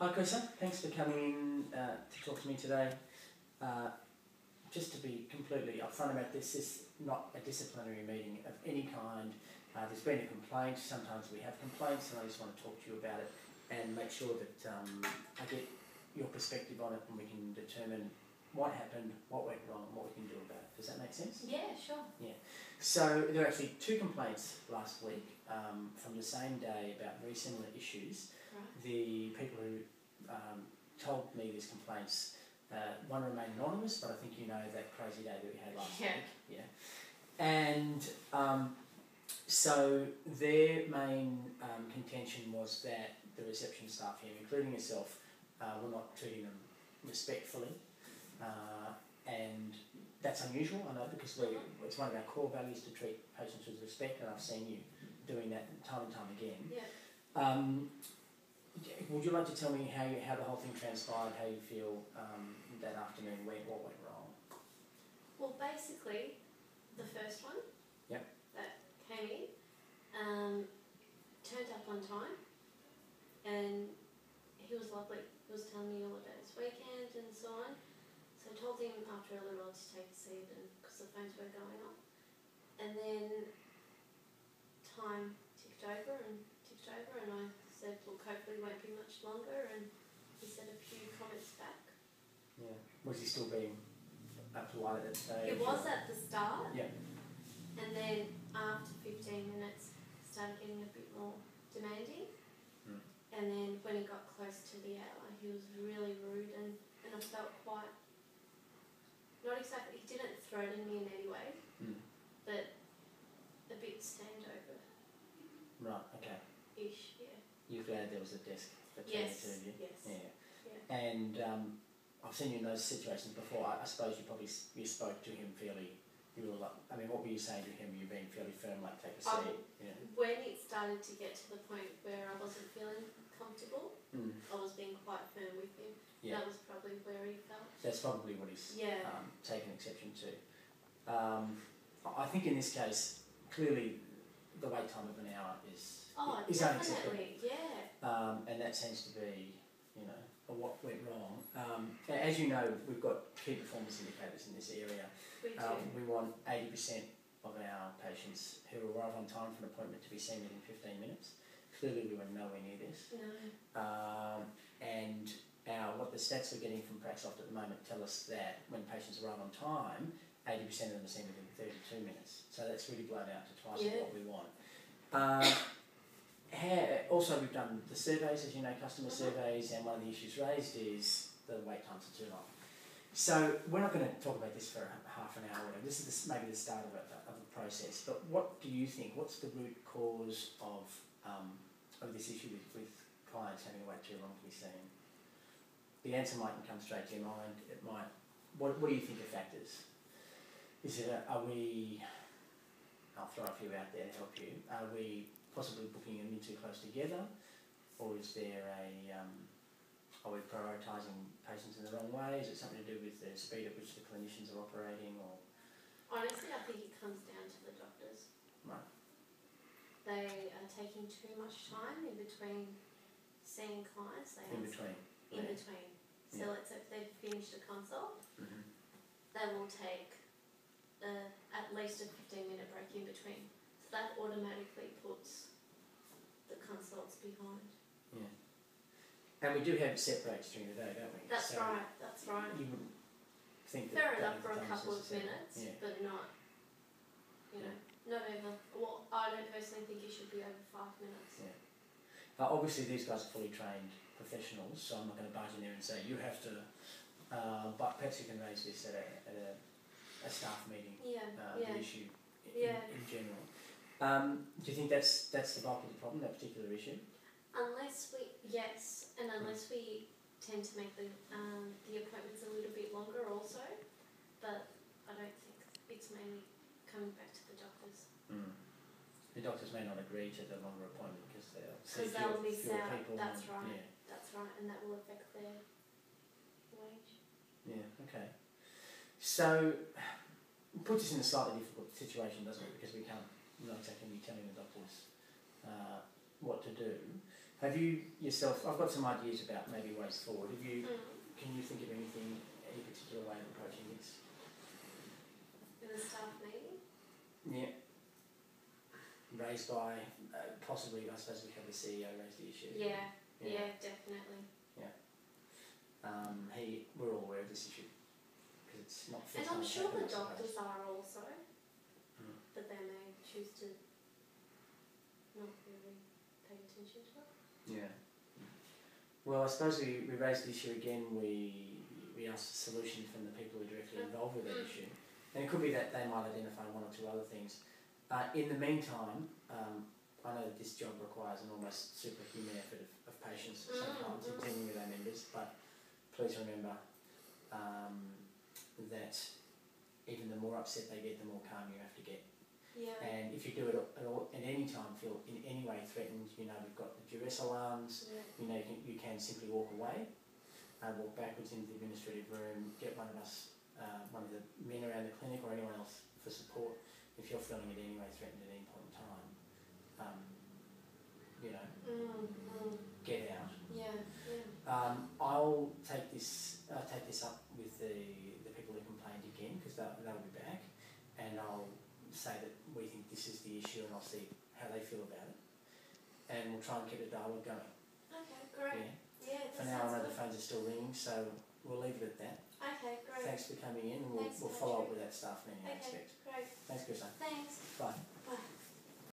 Hi, Krista. Thanks for coming in to talk to me today. Just to be completely upfront about this is not a disciplinary meeting of any kind. There's been a complaint. Sometimes we have complaints, and I just want to talk to you about it and make sure that I get your perspective on it, and we can determine what happened, what went wrong, and what we can do about it. Does that make sense? Yeah, sure. Yeah. So there were actually 2 complaints last week from the same day about very similar issues. Right. The people who told me these complaints, one remained anonymous, but I think you know that crazy day that we had last week. Yeah. And so their main contention was that the reception staff here, including yourself, were not treating them respectfully. And that's unusual, I know, because it's one of our core values to treat patients with respect, and I've seen you doing that time and time again. Yeah. Would you like to tell me how the whole thing transpired, how you feel that afternoon, what went wrong? Well, basically, the first one Yep. that came in turned up on time, and he was lovely. He was telling me all about his weekend and so on. So I told him after a little to take a seat, because the phones were going off. And then time ticked over, and I said, look, hopefully it won't be much longer, and he said a few comments back. Yeah. Was he still being polite at that stage? It was at the start. Yeah. And then after 15 minutes, started getting a bit more demanding. Mm. And then when it got close to the hour, he was really rude, and I felt quite, not exactly, he didn't threaten me in any way, but a bit standover. Right, okay. Ish, yeah. You're glad there was a desk between the two of you? Yes. Yeah. And I've seen you in those situations before. I suppose you spoke to him fairly. You were like, I mean, what were you saying to him? You being fairly firm, like take a seat. Yeah. When it started to get to the point where I wasn't feeling comfortable, I was being quite firm with him. Yeah. That was probably where he felt. That's probably what he's taken exception to. I think in this case, clearly, the wait time of an hour is unacceptable. Yeah. And that seems to be, what went wrong. As you know, we've got key performance indicators in this area. We do. We want 80% of our patients who arrive on time for an appointment to be seen within 15 minutes. Clearly, we were nowhere near this. No. And what the stats we're getting from Praxoft at the moment tell us that when patients arrive on time, 80% of them are seen within 32 minutes. So that's really blown out to twice of what we want. Also, we've done the surveys, as you know, customer surveys, and one of the issues raised is the wait times are too long. So we're not going to talk about this for half an hour. This is maybe the start of a process. But what do you think? What's the root cause of this issue with clients having to wait too long to be seen? The answer mightn't come straight to your mind. It might. What do you think are factors? Is it I'll throw a few out there to help you. Are we possibly booking them in too close together, or is there are we prioritising patients in the wrong way? Is it something to do with the speed at which the clinicians are operating, or? Honestly, I think it comes down to the doctors. Right. They are taking too much time in between seeing clients. In between. So let's say if they've finished a consult, they will take at least a 15-minute break in between. So that automatically puts the consults behind. Yeah. And we do have set breaks during the day, don't we? That's right. You wouldn't think that. Fair enough for a couple of minutes, but not, not over. Well, I don't personally think it should be over 5 minutes. Yeah. Obviously, these guys are fully trained professionals, so I'm not going to barge in there and say you have to. But perhaps you can raise this at a staff meeting. The issue in general. Do you think that's the bulk of the problem, that particular issue? Unless we tend to make the appointments a little bit longer also, but I don't think it's mainly coming back to the doctors. The doctors may not agree to the longer appointment because they'll miss out. People. That's right. That's right, and that will affect their wage. Yeah. Okay. So it puts us in a slightly difficult situation, doesn't it? Because we can't exactly be telling the doctors what to do. Have you yourself, I've got some ideas about maybe ways forward. Can you think of anything, any particular way of approaching this? In the staff meeting? Yeah. Raised by, possibly, I suppose we have the CEO raise the issue. Yeah, definitely. We're all aware of this issue because it's not. And I'm sure the doctors are also, but they may choose to not really pay attention to it. Yeah. Well, I suppose we raised the issue again. We asked a solution from the people who are directly involved with that issue, and it could be that they might identify one or two other things. In the meantime, I know that this job requires an almost superhuman effort of patience sometimes in dealing with our members, but please remember that even the more upset they get, the more calm you have to get. Yeah. And if you do it at any time, feel in any way threatened, we've got the duress alarms, you can simply walk away, walk backwards into the administrative room, get one of us, one of the men around the clinic or anyone else for support if you're feeling in any way threatened at any point in time. Get out. I'll take this up with the people who complained again because they'll be back, and I'll say that we think this is the issue, and I'll see how they feel about it, and we'll try and keep the dialogue going. Okay, great. Yeah. For now, I know the phones are still ringing, so we'll leave it at that. Okay, great. Thanks for coming in, and we'll follow up with that staff meeting, I expect. Great. Thanks, Krista. Thanks. Bye.